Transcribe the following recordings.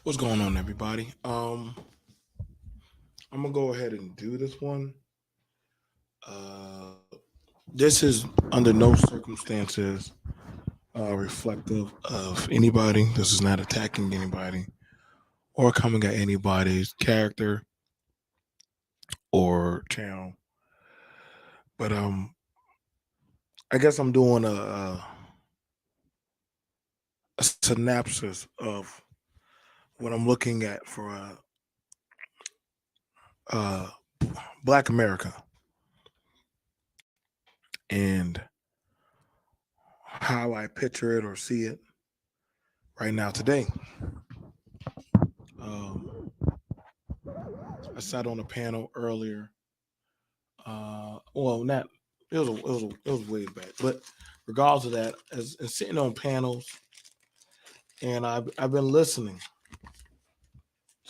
What's going on, everybody? I'm gonna go ahead and do this one. Uh, this is under no circumstances reflective of anybody. This is not attacking anybody or coming at anybody's character or channel. But I guess I'm doing a synopsis of what I'm looking at for uh, Black America and how I picture it or see it right now today. Um, I sat on a panel earlier. Well, not it was way back, but regardless of that, as sitting on panels, and I've been listening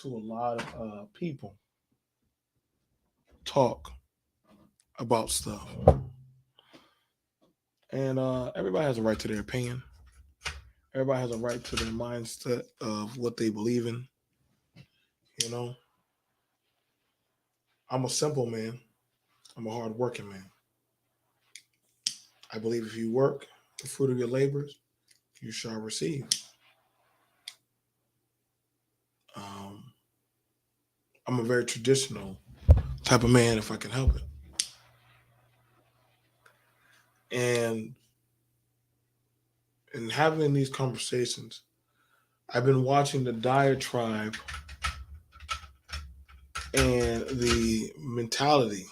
to a lot of people talk about stuff, and everybody has a right to their opinion. Everybody has a right to their mindset of what they believe in. You know, I'm a simple man. I'm a hard working man. I believe if you work the fruit of your labors, you shall receive. Um, I'm a very traditional type of man if I can help it. And in having these conversations, I've been watching the diatribe and the mentality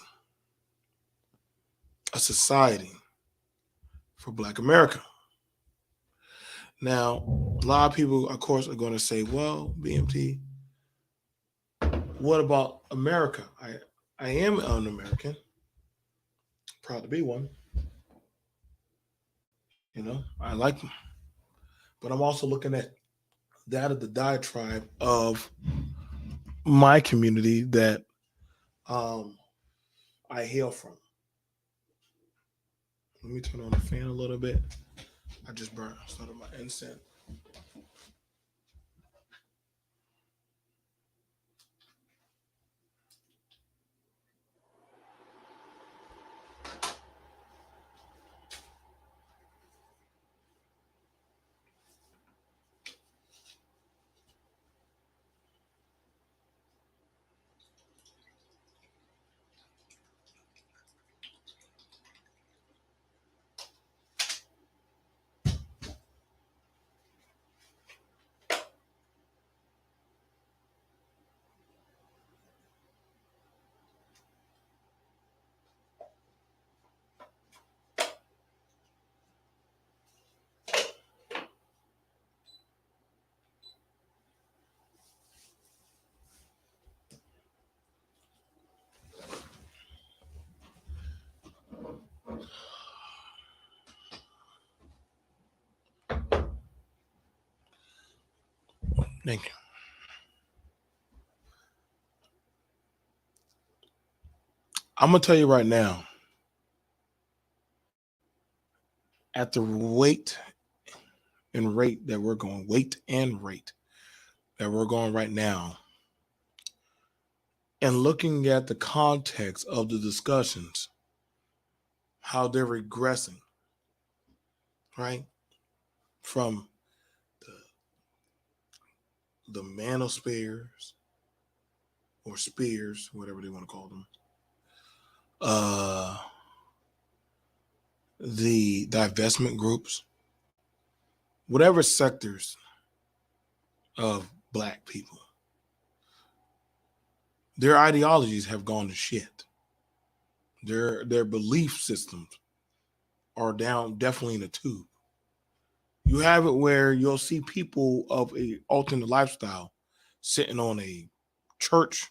of society for Black America. Now, a lot of people, of course, are going to say, well, BMT, what about America? I am an American, proud to be one. I like them. But I'm also looking at that of the diatribe of my community that um, I hail from. Let me turn on the fan a little bit. I just started my incense. Thank you. I'm gonna tell you right now, at the rate that we're going, weight and rate that we're going right now, and looking at the context of the discussions, how they're regressing, right? From the manospheres or spears, whatever they want to call them, uh, the divestment groups, whatever sectors of Black people, their ideologies have gone to shit. Their belief systems are down definitely in the tube. You have it where you'll see people of a alternate lifestyle sitting on a church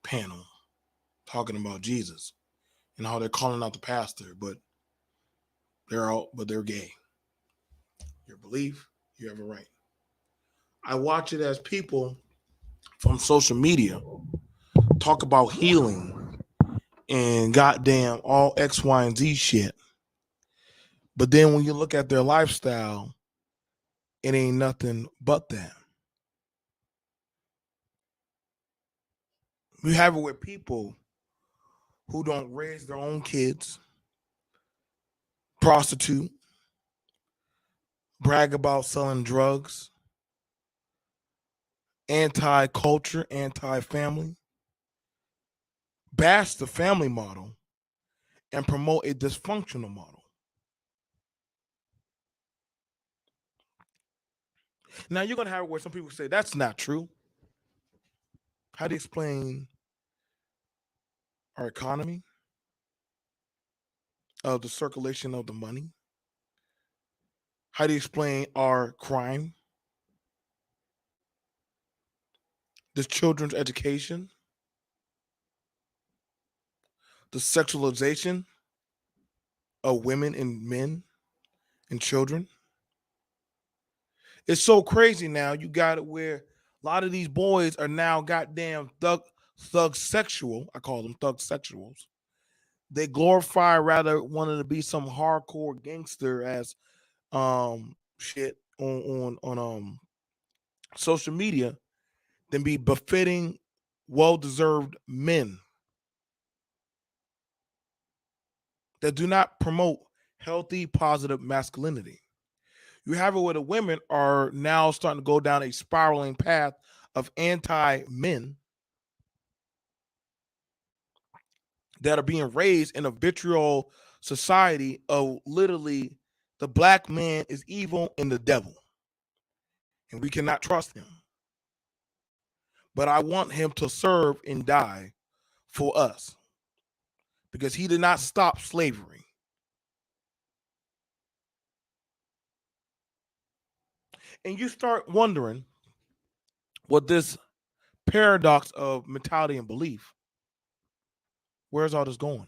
panel talking about Jesus and how they're calling out the pastor, but they're gay. Your belief, you have a right. I watch it as people from social media talk about healing and goddamn all X, Y, and Z shit. But then when you look at their lifestyle, it ain't nothing but that. You have it with people who don't raise their own kids, prostitute, brag about selling drugs, anti culture, anti family, bash the family model, and promote a dysfunctional model. Now you're gonna have it where some people say that's not true. How do you explain our economy, of the circulation of the money? How do you explain our crime, the children's education, the sexualization of women and men and children? It's so crazy now. You got it where a lot of these boys are now goddamn thug sexual. I call them thug sexuals. They glorify rather wanting to be some hardcore gangster as shit on social media than be befitting well-deserved men that do not promote healthy, positive masculinity. You have it where the women are now starting to go down a spiraling path of anti-men that are being raised in a vitriol society of literally the black man is evil and the devil, and we cannot trust him. But I want him to serve and die for us because he did not stop slavery. And you start wondering what this paradox of mentality and belief, where's all this going?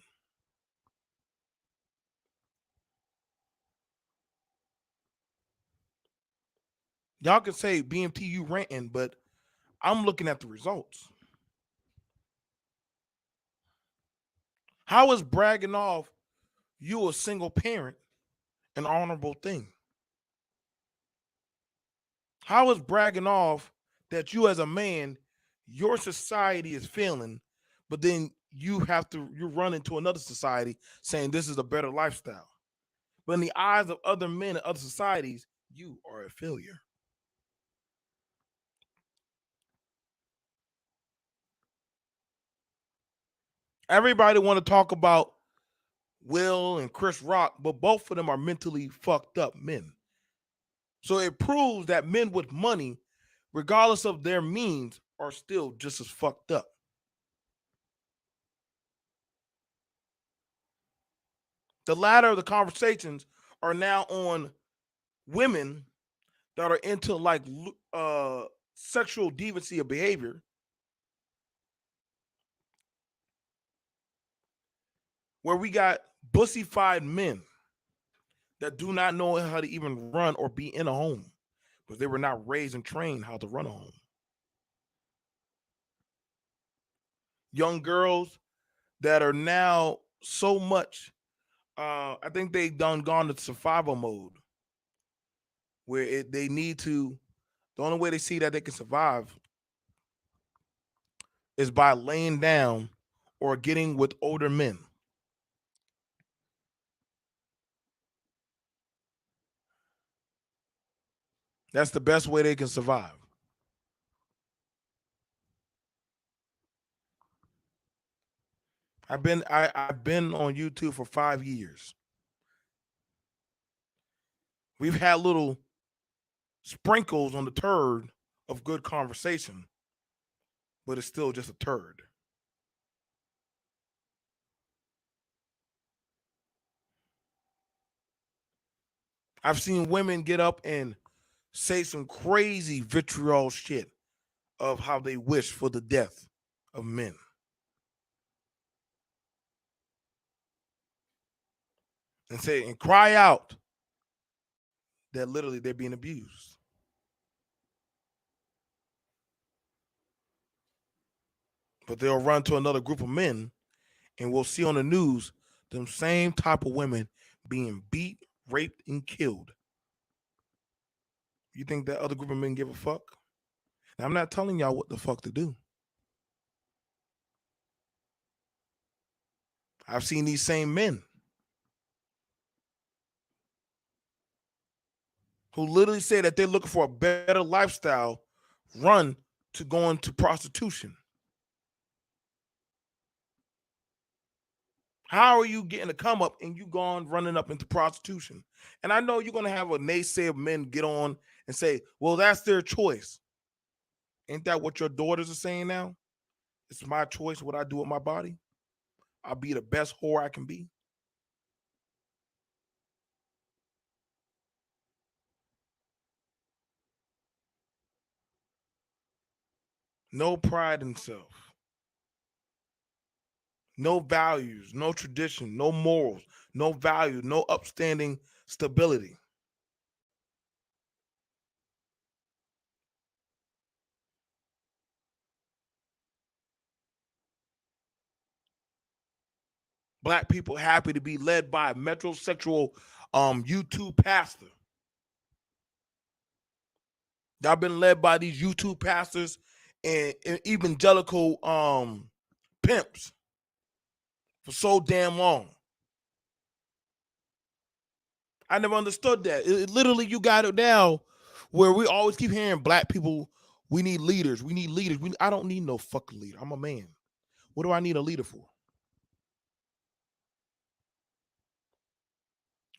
Y'all can say BMTU ranting, but I'm looking at the results. How is bragging off you a single parent an honorable thing? How is bragging off that you as a man, your society is failing, but then you run into another society saying this is a better lifestyle. But in the eyes of other men and other societies, you are a failure. Everybody want to talk about Will and Chris Rock, but both of them are mentally fucked up men. So it proves that men with money, regardless of their means, are still just as fucked up. The latter of the conversations are now on women that are into like sexual deviancy of behavior, where we got bussified men that do not know how to even run or be in a home because they were not raised and trained how to run a home. Young girls that are now so much, I think they done gone to survival mode where they need to, the only way they see that they can survive is by laying down or getting with older men. That's the best way they can survive. I've been on YouTube for 5 years. We've had little sprinkles on the turd of good conversation, but it's still just a turd. I've seen women get up and say some crazy vitriol shit of how they wish for the death of men and say and cry out that literally they're being abused. But they'll run to another group of men and we'll see on the news them same type of women being beat, raped, and killed. You think that other group of men give a fuck? Now, I'm not telling y'all what the fuck to do. I've seen these same men who literally say that they're looking for a better lifestyle run to go into prostitution. How are you getting a come up and you gone running up into prostitution? And I know you're going to have a naysayer of men get on and say, well, that's their choice. Ain't that what your daughters are saying now? It's my choice what I do with my body. I'll be the best whore I can be. No pride in self, no values, no tradition, no morals, no value, no upstanding stability. Black people happy to be led by a metrosexual YouTube pastor. Y'all been led by these YouTube pastors and evangelical pimps for so damn long. I never understood that. Literally, you got it now where we always keep hearing black people, we need leaders. We need leaders. I don't need no fucking leader. I'm a man. What do I need a leader for?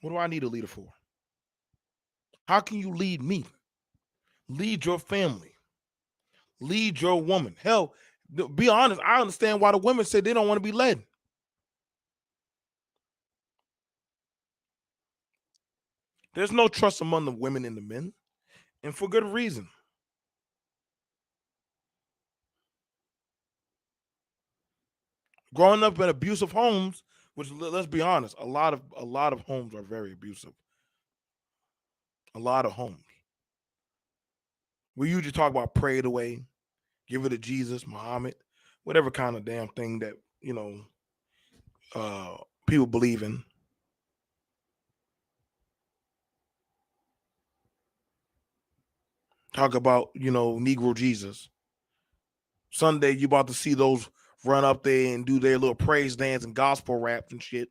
What do I need a leader for? How can you lead me? Lead your family. Lead your woman. Hell, be honest, I understand why the women say they don't want to be led. There's no trust among the women and the men, and for good reason. Growing up in abusive homes, which let's be honest, a lot of homes are very abusive. A lot of homes. We usually talk about pray it away, give it to Jesus, Muhammad, whatever kind of damn thing that uh, people believe in. Talk about Negro Jesus. Sunday, you about to see those run up there and do their little praise dance and gospel raps and shit.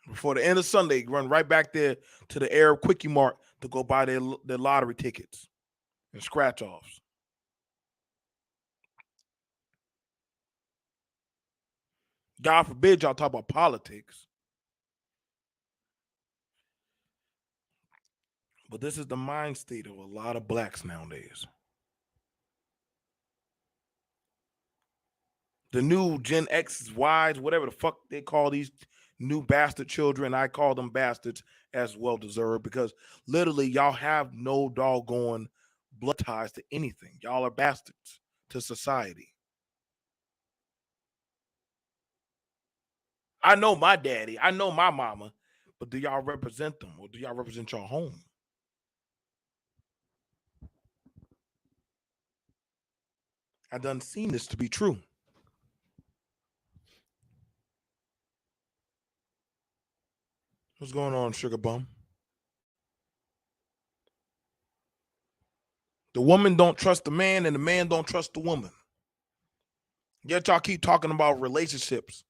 Before the end of Sunday, run right back there to the Arab Quickie Mart to go buy their lottery tickets and scratch offs. God forbid y'all talk about politics. But this is the mind state of a lot of blacks nowadays. The new Gen X, Ys, whatever the fuck they call these new bastard children, I call them bastards as well deserved because literally y'all have no doggone blood ties to anything. Y'all are bastards to society. I know my daddy, I know my mama, but do y'all represent them or do y'all represent your home? I done seen this to be true. What's going on, Sugar Bum? The woman don't trust the man and the man don't trust the woman. Yet y'all keep talking about relationships.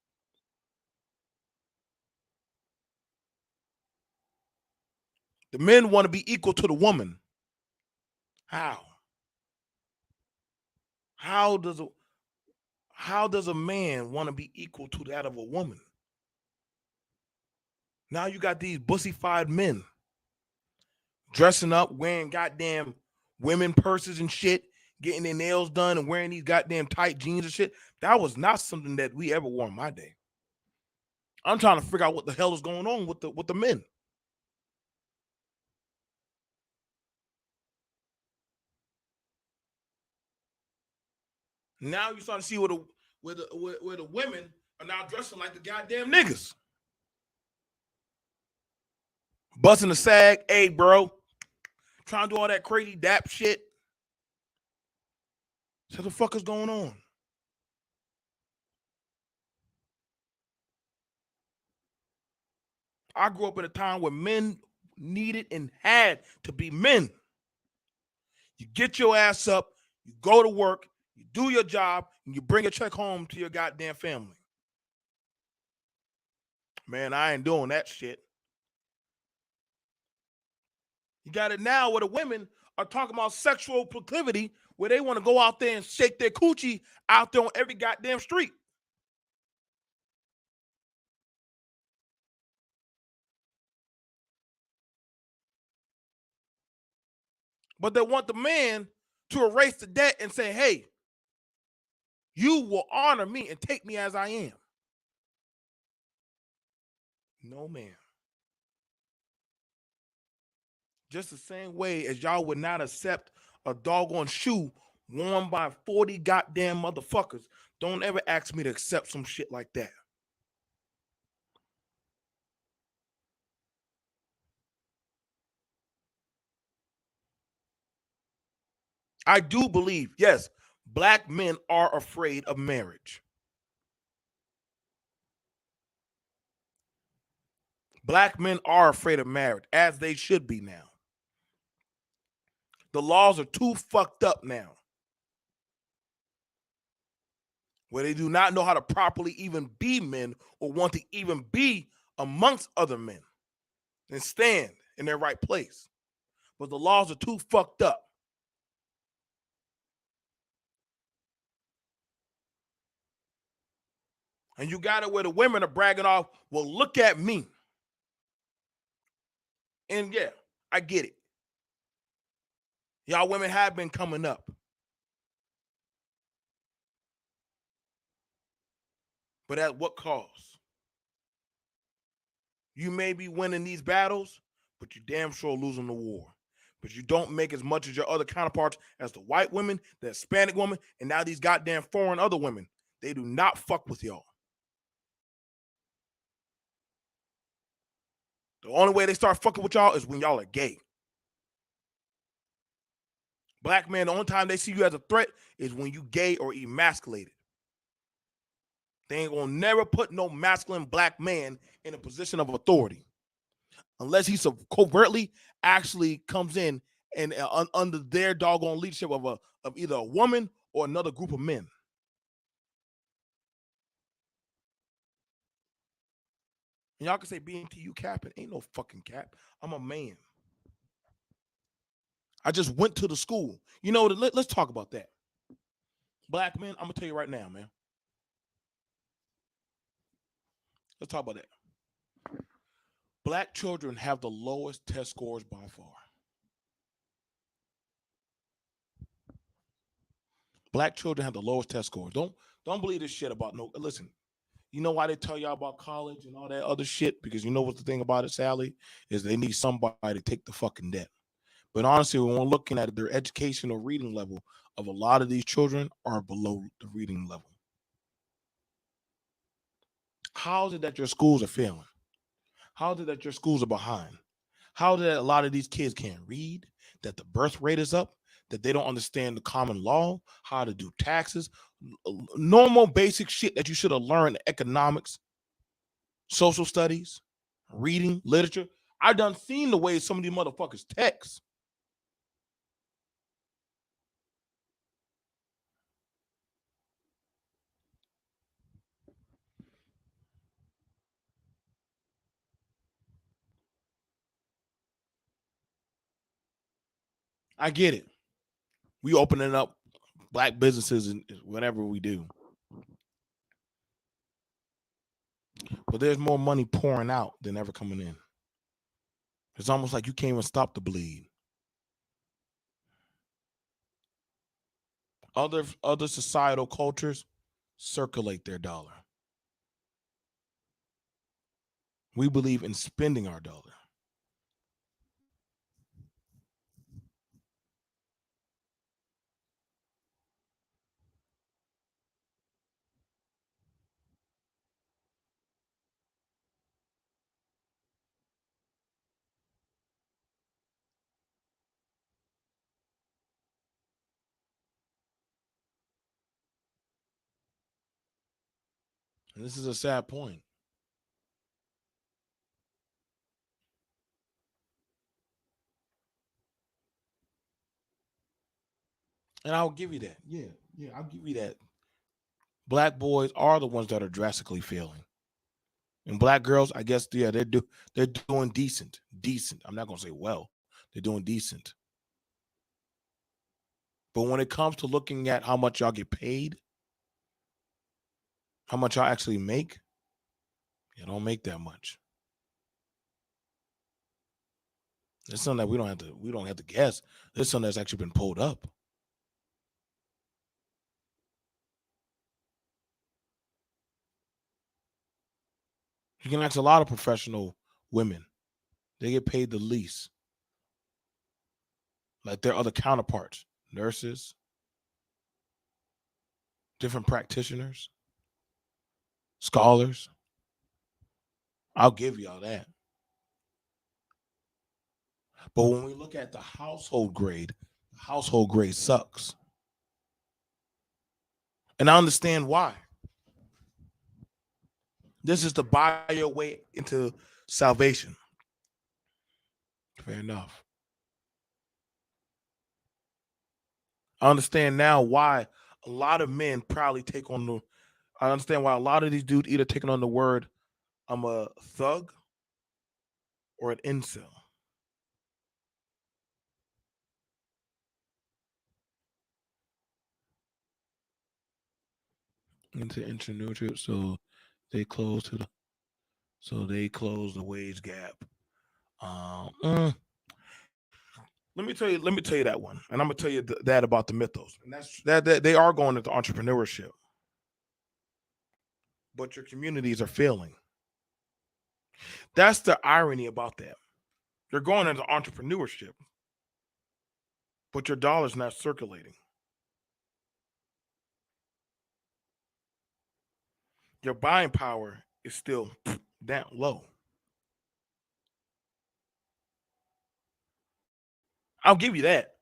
The men want to be equal to the woman. How? How does a how does a man want to be equal to that of a woman? Now you got these bussified men dressing up, wearing goddamn women purses and shit, getting their nails done and wearing these goddamn tight jeans and shit. That was not something that we ever wore in my day. I'm trying to figure out what the hell is going on with the men. Now you start to see where the women are now dressing like the goddamn niggas. Busting the sag, hey bro, trying to do all that crazy dap shit. So what the fuck is going on? I grew up in a time where men needed and had to be men. You get your ass up, You go to work, you do your job, and you bring a check home to your goddamn family. Man, I ain't doing that shit. You got it now where the women are talking about sexual proclivity where they want to go out there and shake their coochie out there on every goddamn street. But they want the man to erase the debt and say, hey, you will honor me and take me as I am. No, man. Just the same way as y'all would not accept a doggone shoe worn by 40 goddamn motherfuckers. Don't ever ask me to accept some shit like that. I do believe, yes, black men are afraid of marriage. Black men are afraid of marriage, as they should be now. The laws are too fucked up now, where they do not know how to properly even be men or want to even be amongst other men and stand in their right place. But the laws are too fucked up. And you got it where the women are bragging off, well, look at me. And yeah, I get it. Y'all women have been coming up. But at what cost? You may be winning these battles, but you damn sure losing the war. But you don't make as much as your other counterparts as the white women, the Hispanic women, and now these goddamn foreign other women. They do not fuck with y'all. The only way they start fucking with y'all is when y'all are gay. Black men, the only time they see you as a threat is when you gay or emasculated. They ain't gonna never put no masculine black man in a position of authority unless he covertly actually comes in and under their doggone leadership of either a woman or another group of men. And y'all can say BNTU capping. Ain't no fucking cap. I'm a man. I just went to the school. You know, let's talk about that. Black men, I'm gonna tell you right now, man. Let's talk about that. Black children have the lowest test scores by far. Black children have the lowest test scores. Don't believe this shit about no. Listen, you know why they tell y'all about college and all that other shit? Because you know what the thing about it, Sally, is they need somebody to take the fucking debt. But honestly, when we're looking at their educational reading level of a lot of these children are below the reading level. How is it that your schools are failing? How is it that your schools are behind? How is it that a lot of these kids can't read? That the birth rate is up? That they don't understand the common law, how to do taxes, normal basic shit that you should have learned in economics, social studies, reading, literature. I done seen the way some of these motherfuckers text. I get it. We opening up black businesses and whatever we do. But there's more money pouring out than ever coming in. It's almost like you can't even stop the bleed. Other societal cultures circulate their dollar. We believe in spending our dollar. And this is a sad point. And I'll give you that. Yeah, yeah, I'll give you that. Black boys are the ones that are drastically failing. And black girls, I guess, yeah, they're doing decent. Decent. I'm not gonna say well. They're doing decent. But when it comes to looking at how much y'all get paid, how much y'all actually make, you don't make that much. It's something that we don't have to guess. There's something that's actually been pulled up. You can ask a lot of professional women. They get paid the least. Like their other counterparts, nurses, different practitioners, scholars. I'll give y'all that. But when we look at the household grade sucks. And I understand why. This is to buy your way into salvation. Fair enough. I understand now why a lot of men probably take on the. I understand why a lot of these dudes either taking on the word I'm a thug or an incel. Into internutrient, they close to the they close the wage gap. Let me tell you that one, and I'm gonna tell you that about the mythos, and that they are going into entrepreneurship, but your communities are failing. That's the irony about that. You're going into entrepreneurship, but your dollar's not circulating. Your buying power is still down low. I'll give you that,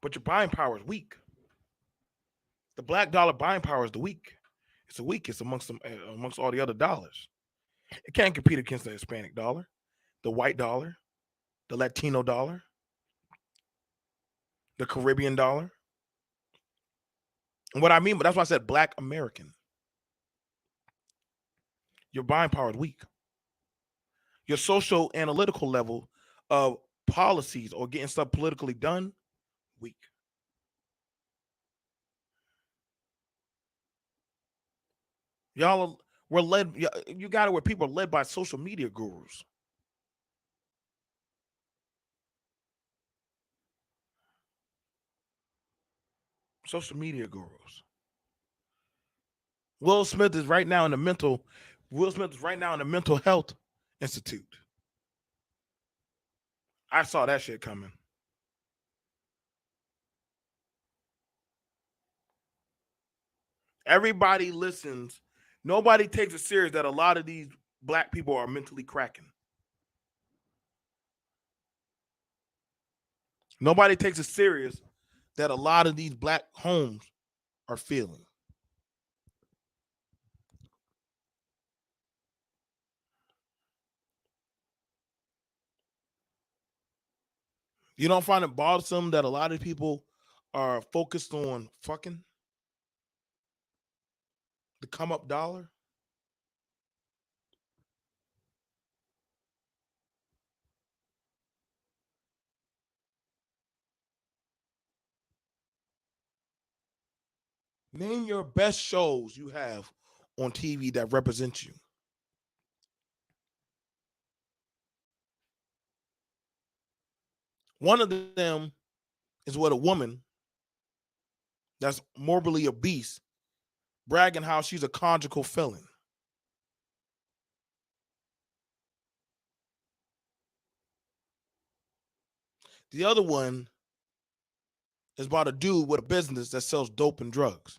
but your buying power is weak. The black dollar buying power is the weak. It's the weakest amongst all the other dollars. It can't compete against the Hispanic dollar, the white dollar, the Latino dollar, the Caribbean dollar. And what I mean, but that's why I said black American. Your buying power is weak. Your social analytical level of policies or getting stuff politically done, weak. Y'all are, we're led. You got it where people are led by social media gurus. Social media gurus. Will Smith is right now in the mental. Will Smith is right now in the mental health institute. I saw that shit coming. Everybody listens. Nobody takes it serious that a lot of these black people are mentally cracking. Nobody takes it serious that a lot of these black homes are failing. You don't find it bothersome that a lot of people are focused on fucking the come up dollar? Name your best shows you have on TV that represent you. One of them is what a woman that's morbidly obese bragging how she's a conjugal felon. The other one is about a dude with a business that sells dope and drugs.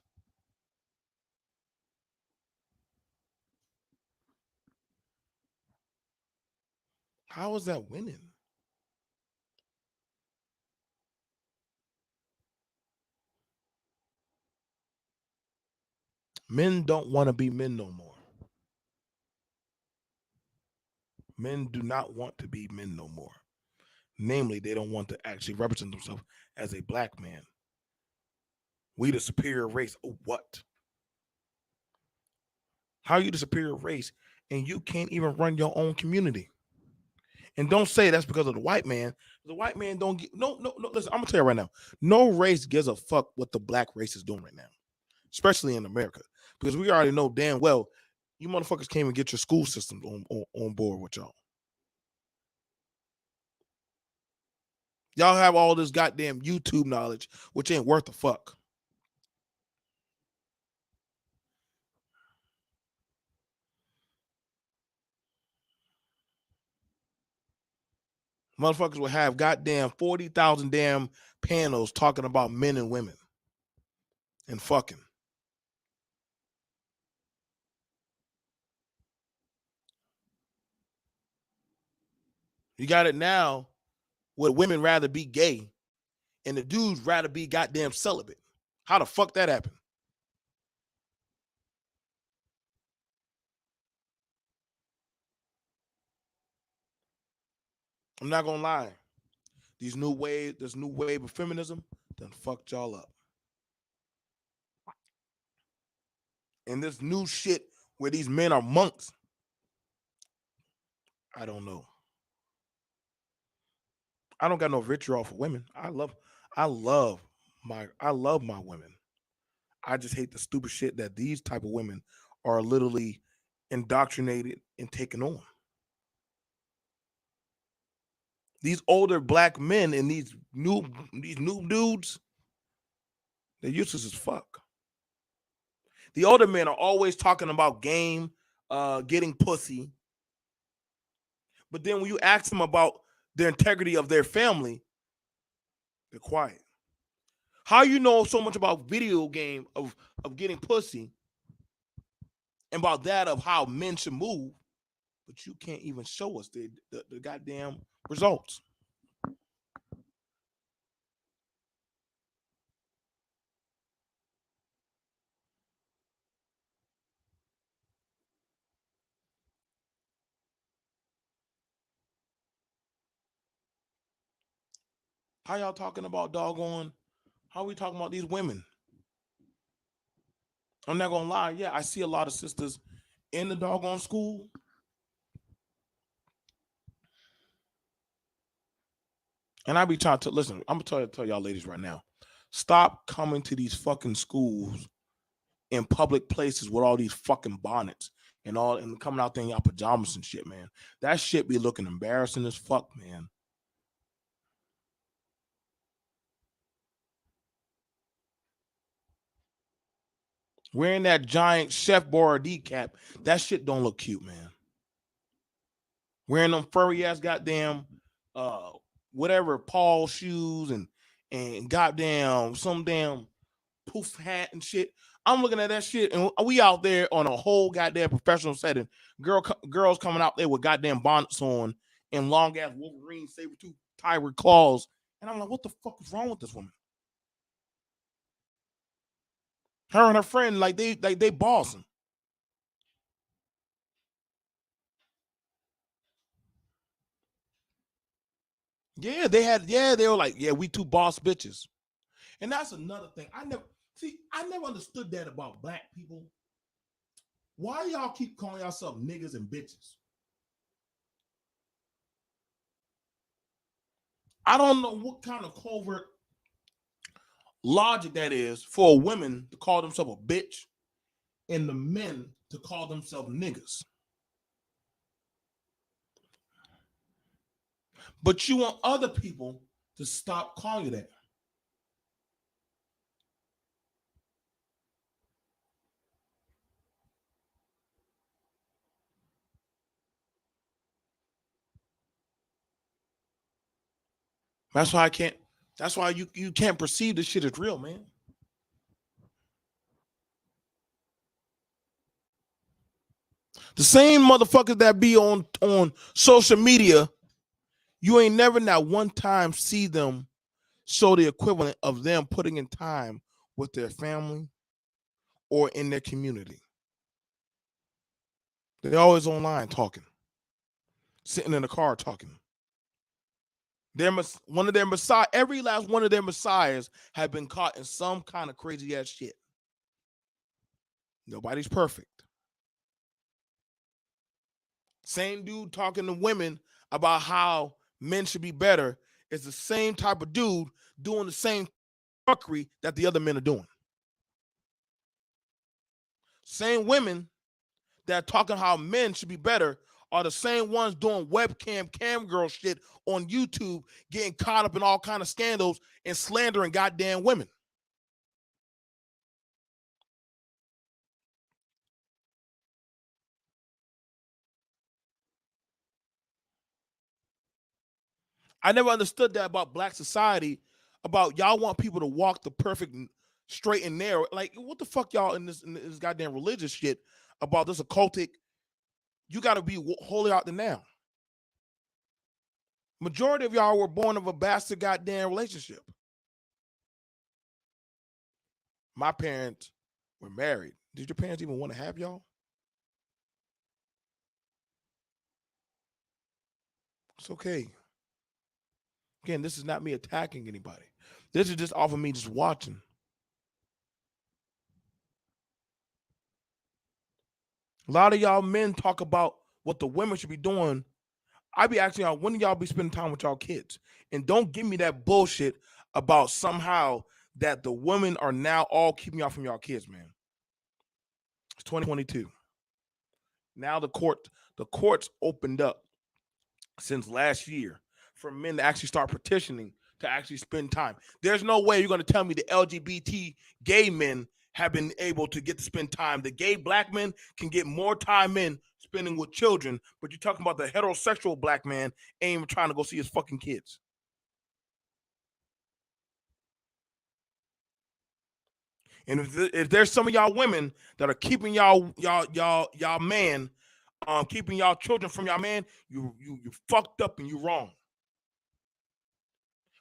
How is that winning? Men don't want to be men no more. Men do not want to be men no more. Namely, they don't want to actually represent themselves as a black man. We the superior race. Oh, what? How are you the superior race and you can't even run your own community? And don't say that's because of the white man. The white man don't get no. Listen, I'm gonna tell you right now. No race gives a fuck what the black race is doing right now, especially in America, because we already know damn well you motherfuckers can't even get your school systems on board with y'all. Y'all have all this goddamn YouTube knowledge, which ain't worth a fuck. Motherfuckers will have goddamn 40,000 damn panels talking about men and women and fucking. You got it now where women rather be gay and the dudes rather be goddamn celibate. How the fuck that happened? I'm not gonna lie. This new wave of feminism done fucked y'all up. And this new shit where these men are monks, I don't know. I don't got no vitriol for women. I love my women. I just hate the stupid shit that these type of women are literally indoctrinated and taken on. These older black men and these new dudes, they're useless as fuck. The older men are always talking about game, getting pussy, but then when you ask them about the integrity of their family, they're quiet. How you know so much about video game of getting pussy and about that of how men should move, but you can't even show us the goddamn results. How y'all talking about doggone? How we talking about these women? I'm not gonna lie. Yeah, I see a lot of sisters in the doggone school. And I be trying to listen. I'm gonna tell y'all ladies right now. Stop coming to these fucking schools in public places with all these fucking bonnets and coming out there in y'all pajamas and shit, man. That shit be looking embarrassing as fuck, man. Wearing that giant Chef Boyardee cap, that shit don't look cute, man. Wearing them furry ass goddamn uh whatever Paul shoes and goddamn some damn poof hat and shit. I'm looking at that shit, and we out there on a whole goddamn professional setting. Girls coming out there with goddamn bonnets on and long ass Wolverine saber tooth tiger claws, and I'm like, what the fuck is wrong with this woman? Her and her friend, like they bossing. They were like, yeah, we two boss bitches. And that's another thing. I never understood that about black people. Why y'all keep calling yourself niggas and bitches? I don't know what kind of covert logic that is for women to call themselves a bitch and the men to call themselves niggas. But you want other people to stop calling you that. That's why I can't. That's why you can't perceive this shit as real, man. The same motherfuckers that be on social media, you ain't never not one time see them show the equivalent of them putting in time with their family or in their community. They're always online talking, sitting in the car talking, One of their messiah, every last one of their messiahs have been caught in some kind of crazy ass shit. Nobody's perfect. Same dude talking to women about how men should be better is the same type of dude doing the same fuckery that the other men are doing. Same women that are talking how men should be better are the same ones doing webcam cam girl shit on YouTube, getting caught up in all kind of scandals and slandering goddamn women. I never understood that about black society, about y'all want people to walk the perfect straight and narrow. Like, what the fuck y'all in this goddamn religious shit about this occultic? You got to be holier out than now. Majority of y'all were born of a bastard goddamn relationship. My parents were married. Did your parents even want to have y'all? It's okay. Again, this is not me attacking anybody. This is just off of me just watching. A lot of y'all men talk about what the women should be doing. I be asking y'all, when do y'all be spending time with y'all kids? And don't give me that bullshit about somehow that the women are now all keeping y'all from y'all kids, man. It's 2022. Now the courts opened up since last year for men to actually start petitioning to actually spend time. There's no way you're going to tell me the LGBT gay men have been able to get to spend time. The gay black men can get more time in spending with children, but you're talking about the heterosexual black man ain't even trying to go see his fucking kids. And if there's some of y'all women that are keeping y'all man, keeping y'all children from y'all man, you fucked up and you wrong.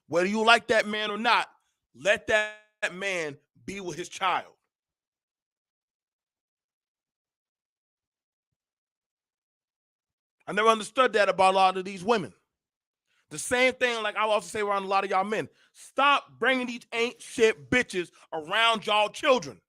Whether you like that man or not, let that man be with his child. I never understood that about a lot of these women. The same thing, like I also say around a lot of y'all men. Stop bringing these ain't shit bitches around y'all children.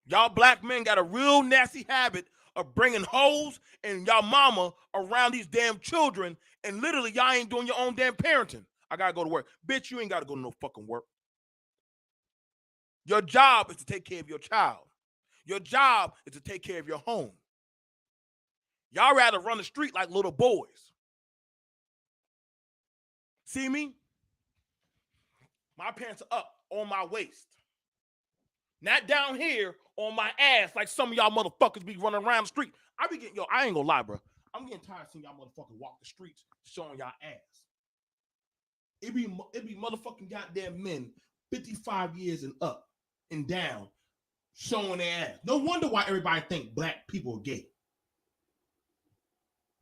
Y'all black men got a real nasty habit of bringing hoes and y'all mama around these damn children, and literally y'all ain't doing your own damn parenting. I gotta go to work. Bitch, you ain't gotta go to no fucking work. Your job is to take care of your child. Your job is to take care of your home. Y'all rather run the street like little boys. See me? My pants are up on my waist. Not down here on my ass like some of y'all motherfuckers be running around the street. I be getting, I ain't gonna lie, bro. I'm getting tired of seeing y'all motherfuckers walk the streets showing y'all ass. It be motherfucking goddamn men 55 years and up and down showing their ass. No wonder why everybody think black people are gay.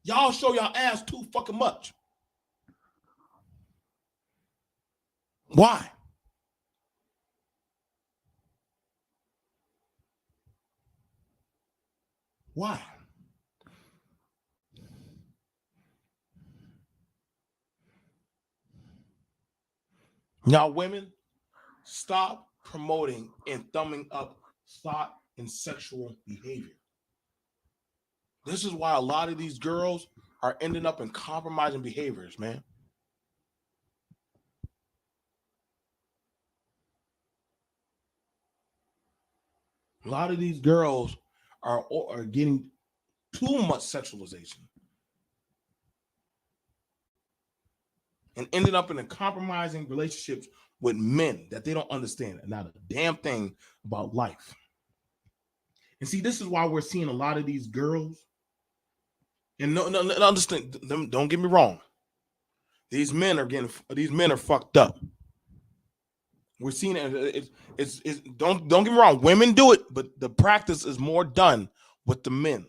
Y'all show y'all ass too fucking much. Why? Why? Y'all women, stop promoting and thumbing up thought and sexual behavior. This is why a lot of these girls are ending up in compromising behaviors, man. A lot of these girls are getting too much sexualization and ended up in a compromising relationships with men that they don't understand and not a damn thing about life. And see, this is why we're seeing a lot of these girls. And no, understand. Don't get me wrong. These men are fucked up. We're seeing it. It's don't get me wrong. Women do it, but the practice is more done with the men.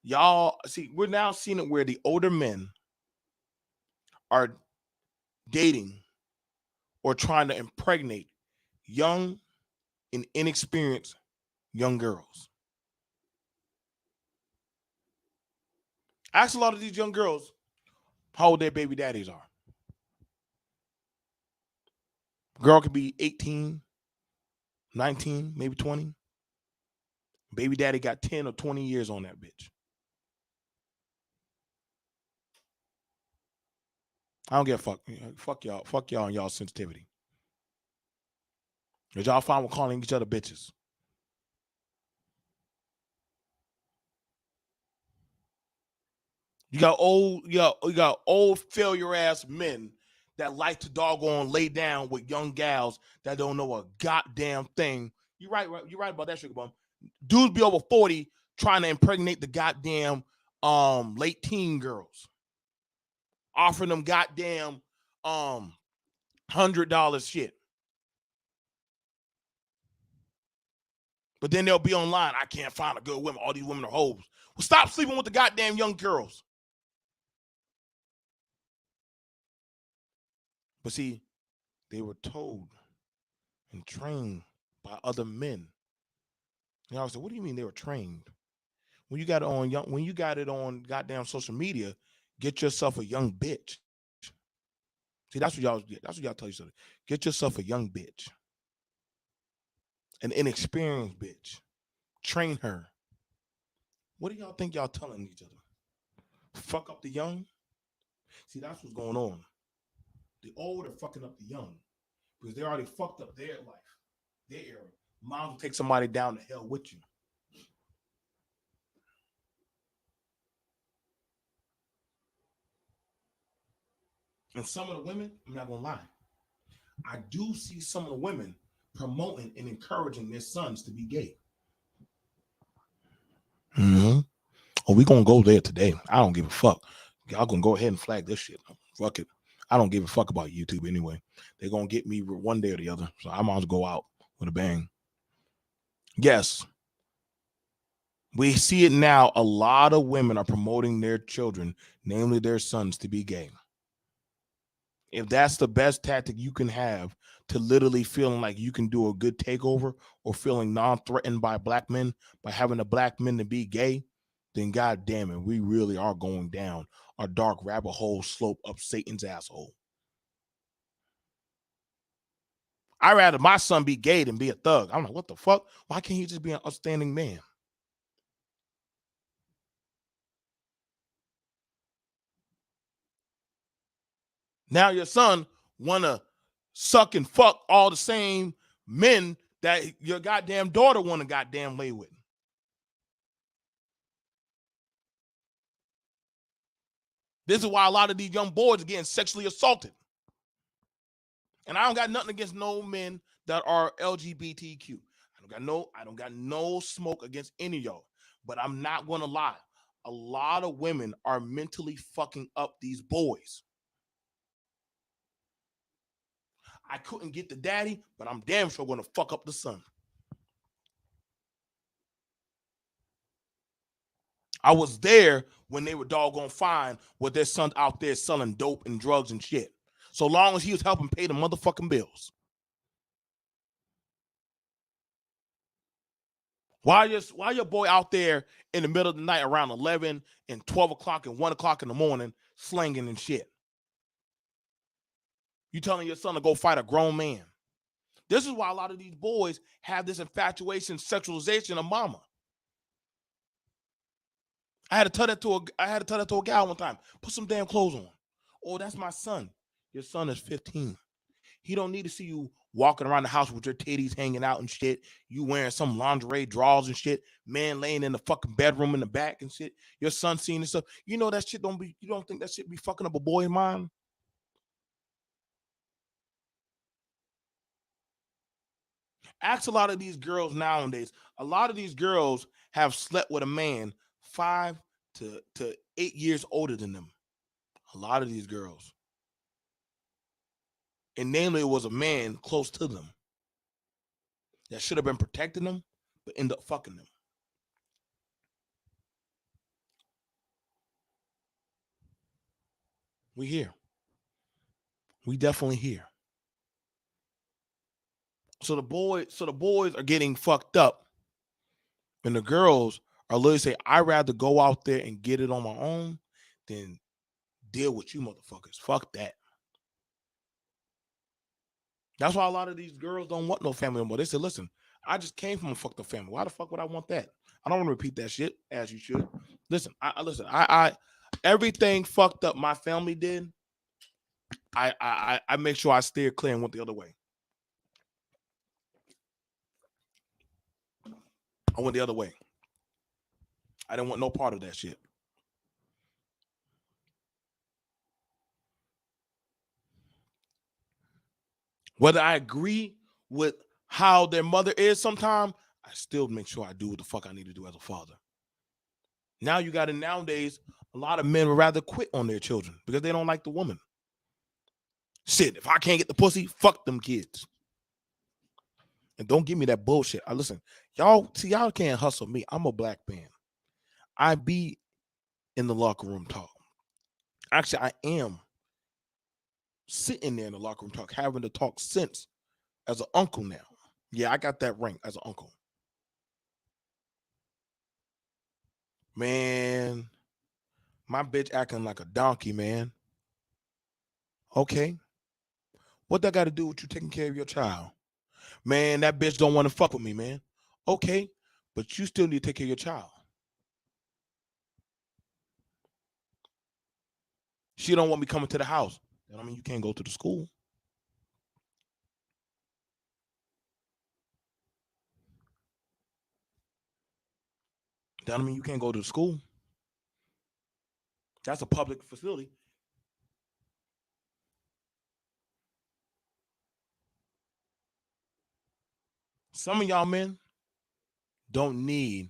Y'all see, we're now seeing it where the older men are dating or trying to impregnate young and inexperienced young girls. Ask a lot of these young girls how old their baby daddies are. Girl could be 18, 19, maybe 20. Baby daddy got 10 or 20 years on that bitch. I don't give a fuck. Fuck y'all. Fuck y'all and y'all sensitivity. Cause y'all fine with calling each other bitches. You got old failure ass men that like to doggone lay down with young gals that don't know a goddamn thing. You're right about that, sugar bum. Dudes be over 40 trying to impregnate the goddamn late teen girls. Offering them goddamn $100 shit. But then they'll be online. I can't find a good woman. All these women are hoes. Well, stop sleeping with the goddamn young girls. But see, they were told and trained by other men. And I said, what do you mean they were trained? When you got it on goddamn social media, get yourself a young bitch. See, that's what y'all tell each other. Get yourself a young bitch. An inexperienced bitch. Train her. What do y'all think y'all telling each other? Fuck up the young? See, that's what's going on. The old are fucking up the young because they already fucked up their life, their era. Mom will take somebody down to hell with you. And some of the women, I'm not gonna lie, I do see some of the women promoting and encouraging their sons to be gay. Mm-hmm. Oh, we gonna go there today. I don't give a fuck. Y'all gonna go ahead and flag this shit. Fuck it. I don't give a fuck about YouTube anyway. They're gonna get me one day or the other. So I might as well go out with a bang. Yes. We see it now. A lot of women are promoting their children, namely their sons, to be gay. If that's the best tactic you can have to literally feeling like you can do a good takeover or feeling non-threatened by black men by having a black men to be gay, then god damn it, we really are going down a dark rabbit hole slope up Satan's asshole. I'd rather my son be gay than be a thug. I'm like, what the fuck? Why can't he just be an upstanding man? Now your son wanna suck and fuck all the same men that your goddamn daughter wanna goddamn lay with. This is why a lot of these young boys are getting sexually assaulted. And I don't got nothing against no men that are LGBTQ. I don't got no smoke against any of y'all. But I'm not gonna lie. A lot of women are mentally fucking up these boys. I couldn't get the daddy, but I'm damn sure gonna fuck up the son. I was there when they were doggone fine with their son out there selling dope and drugs and shit. So long as he was helping pay the motherfucking bills. Why your boy out there in the middle of the night around 11 and 12 o'clock and 1 o'clock in the morning slanging and shit? You telling your son to go fight a grown man. This is why a lot of these boys have this infatuation, sexualization of mama. I had to tell that to a gal one time. Put some damn clothes on. Oh, that's my son. Your son is 15. He don't need to see you walking around the house with your titties hanging out and shit. You wearing some lingerie drawers and shit. Man laying in the fucking bedroom in the back and shit. Your son seeing this stuff. You know that shit you don't think that shit be fucking up a boy's mind? Ask a lot of these girls nowadays. A lot of these girls have slept with a man 5 to 8 years older than them. A lot of these girls. And namely, it was a man close to them that should have been protecting them, but end up fucking them. We here. We definitely here. So the boys are getting fucked up, and the girls are literally saying, "I'd rather go out there and get it on my own then deal with you motherfuckers. Fuck that. That's why a lot of these girls don't want no family no more. They said, listen, I just came from a fucked up family. Why the fuck would I want that? I don't want to repeat that shit as you should. Listen, I everything fucked up my family did. I make sure I steer clear and went the other way. I went the other way. I didn't want no part of that shit. Whether I agree with how their mother is sometimes, I still make sure I do what the fuck I need to do as a father. Now you got it nowadays, a lot of men would rather quit on their children because they don't like the woman. Shit, if I can't get the pussy, fuck them kids. And don't give me that bullshit. Listen, y'all can't hustle me. I'm a black man. I be in the locker room talk. Actually, I am sitting there in the locker room talk, having to talk sense as an uncle now. Yeah, I got that rank as an uncle. Man, my bitch acting like a donkey, man. Okay. What that got to do with you taking care of your child? Man, that bitch don't want to fuck with me, man. Okay, but you still need to take care of your child. She don't want me coming to the house. I mean, you can't go to the school. That don't mean you can't go to the school. That's a public facility. Some of y'all men don't need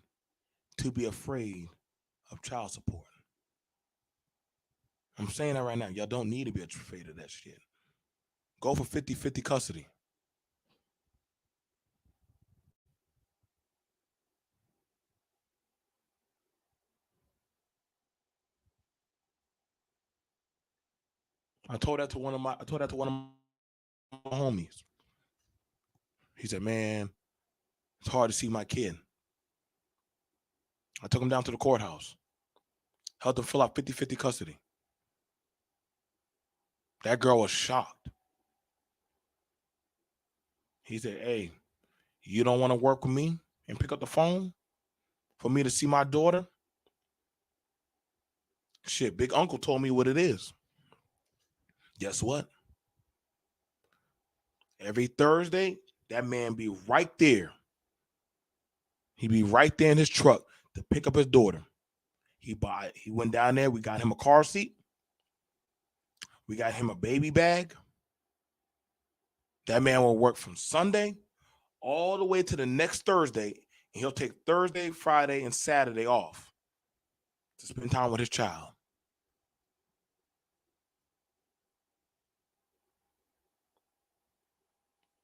to be afraid of child support. I'm saying that right now. Y'all don't need to be afraid of that shit. Go for 50-50 custody. I told that to one of my homies. He said, man, it's hard to see my kid. I took him down to the courthouse. Helped him fill out 50-50 custody. That girl was shocked. He said, hey, you don't want to work with me and pick up the phone for me to see my daughter? Shit, big uncle told me what it is. Guess what? Every Thursday, that man be right there. He be right there in his truck to pick up his daughter. He went down there. We got him a car seat. We got him a baby bag. That man will work from Sunday all the way to the next Thursday. And he'll take Thursday, Friday, and Saturday off to spend time with his child.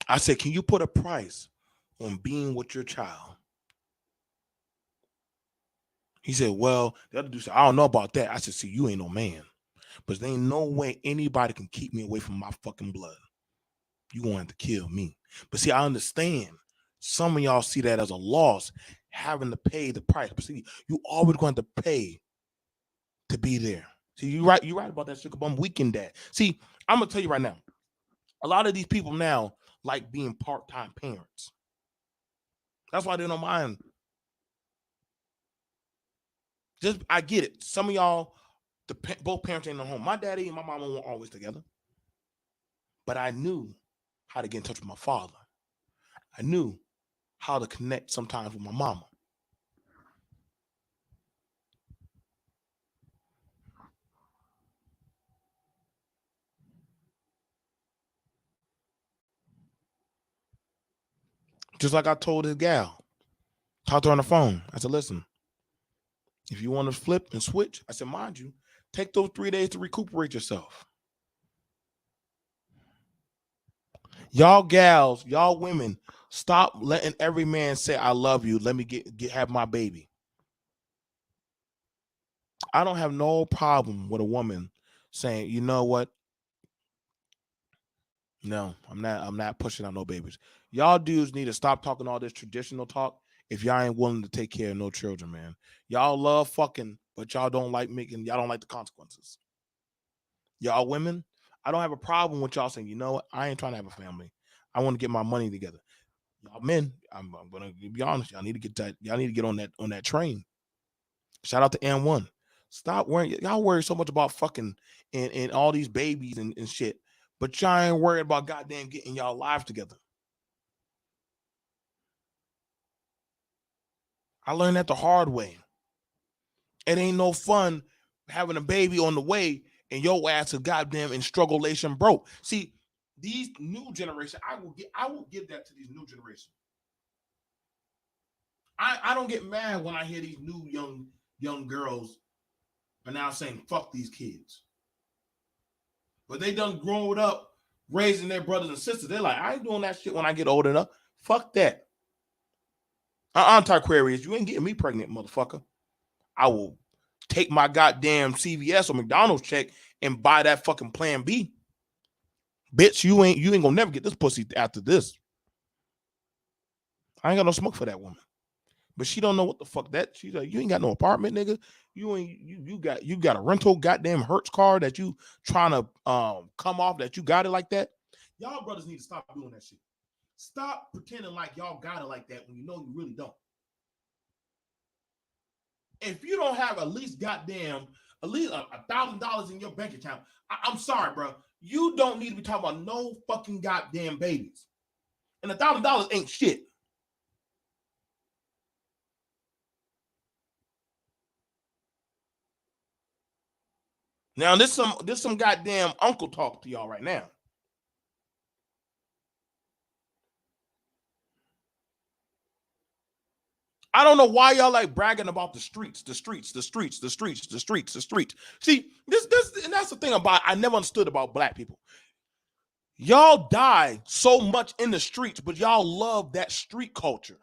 I said, can you put a price on being with your child? He said, well, the other dude said, I don't know about that. I said, see, you ain't no man. But there ain't no way anybody can keep me away from my fucking blood. You gonna have to kill me. But see, I understand. Some of y'all see that as a loss, having to pay the price. But see, you always going to pay to be there. See, you're right about that sugar bum weekend dad. See, I'm gonna tell you right now, a lot of these people now like being part-time parents. That's why they don't mind. Just I get it. Some of y'all, both parents ain't at home. My daddy and my mama weren't always together. But I knew how to get in touch with my father. I knew how to connect sometimes with my mama. Just like I told this gal, talked to her on the phone. I said, listen, if you want to flip and switch, I said, mind you, take those 3 days to recuperate yourself. Y'all gals, y'all women, stop letting every man say, I love you. Let me have my baby. I don't have no problem with a woman saying, you know what? No, I'm not pushing out no babies. Y'all dudes need to stop talking all this traditional talk if y'all ain't willing to take care of no children, man. Y'all love fucking but y'all don't like the consequences. Y'all women, I don't have a problem with y'all saying, you know what, I ain't trying to have a family. I want to get my money together. Y'all men, I'm gonna be honest. Y'all need to get that. Y'all need to get on that train. Shout out to N1. Stop worrying. Y'all worry so much about fucking and all these babies and shit, but y'all ain't worried about goddamn getting y'all lives together. I learned that the hard way. It ain't no fun having a baby on the way and your ass is goddamn in strugglation broke. See, these new generation, I will give that to these new generation. I don't get mad when I hear these new young girls are now saying fuck these kids. But they done grown up raising their brothers and sisters. They're like, I ain't doing that shit when I get old enough. Fuck that. Anti-Aquarius, you ain't getting me pregnant, motherfucker. I will take my goddamn CVS or McDonald's check and buy that fucking Plan B. Bitch, you ain't gonna never get this pussy after this. I ain't got no smoke for that woman. But she don't know what the fuck that. She's like, you ain't got no apartment, nigga. You got a rental goddamn Hertz car that you trying to come off that you got it like that. Y'all brothers need to stop doing that shit. Stop pretending like y'all got it like that when you know you really don't. If you don't have at least $1,000 in your bank account, I'm sorry, bro. You don't need to be talking about no fucking goddamn babies. And $1,000 ain't shit. Now this some goddamn uncle talk to y'all right now. I don't know why y'all like bragging about the streets. See, this and that's the thing about I never understood about black people. Y'all die so much in the streets, but y'all love that street culture.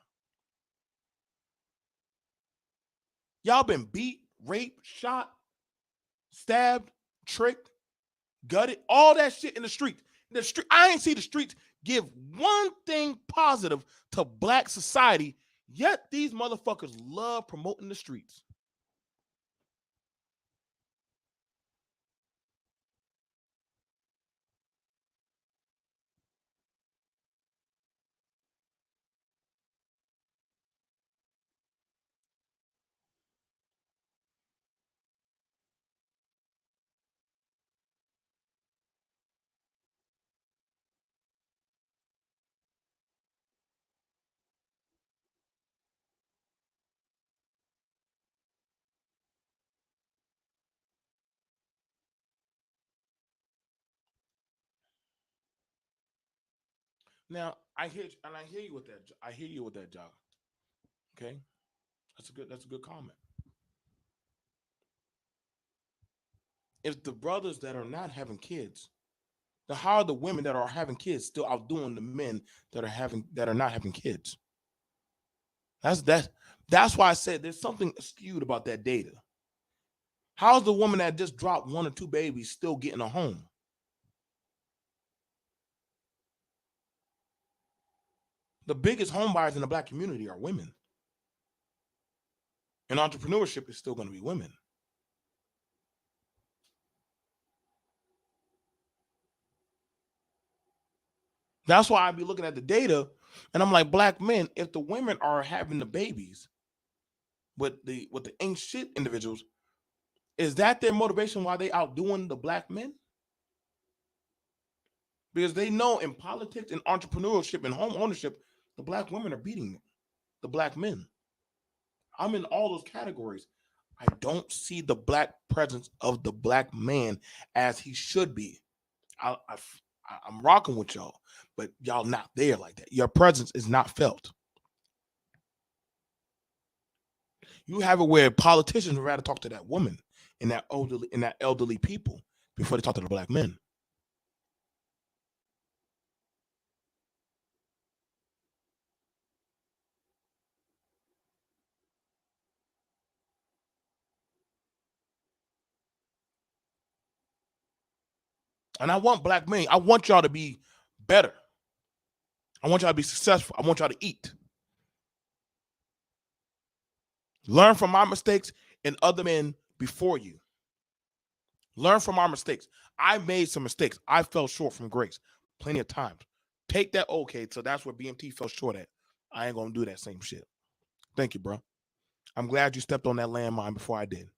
Y'all been beat, raped, shot, stabbed, tricked, gutted, all that shit in the street. The street, I ain't see the streets give one thing positive to black society, yet these motherfuckers love promoting the streets. Now I hear you with that. I hear you with that, Jock. Okay, that's a good comment. If the brothers that are not having kids, then how are the women that are having kids still outdoing the men that are not having kids? That's why I said there's something skewed about that data. How's the woman that just dropped one or two babies still getting a home? The biggest home buyers in the black community are women. And entrepreneurship is still going to be women. That's why I be looking at the data and I'm like, black men, if the women are having the babies with the ain't shit individuals, is that their motivation why they outdoing the black men? Because they know in politics and entrepreneurship and home ownership, the black women are beating the black men. I'm in all those categories. I don't see the black presence of the black man as he should be. I'm rocking with y'all, but y'all not there like that. Your presence is not felt. You have it where politicians would rather talk to that woman and that elderly people before they talk to the black men. And I want black men. I want y'all to be better. I want y'all to be successful. I want y'all to eat. Learn from my mistakes and other men before you. Learn from our mistakes. I made some mistakes. I fell short from grace plenty of times. Take that, okay, so that's where BMT fell short at. I ain't going to do that same shit. Thank you, bro. I'm glad you stepped on that landmine before I did.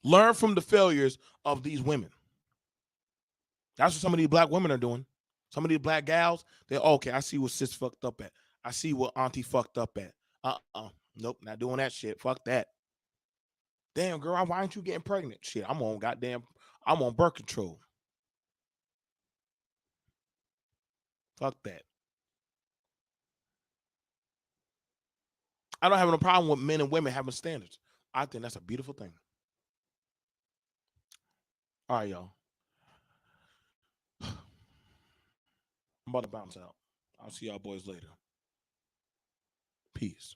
Learn from the failures of these women. That's what some of these black women are doing. Some of these black gals, they're okay. I see what sis fucked up at. I see what auntie fucked up at. Nope, not doing that shit. Fuck that. Damn, girl, why aren't you getting pregnant? Shit, I'm on birth control. Fuck that. I don't have no problem with men and women having standards. I think that's a beautiful thing. All right, y'all. I'm about to bounce out. I'll see y'all boys later. Peace.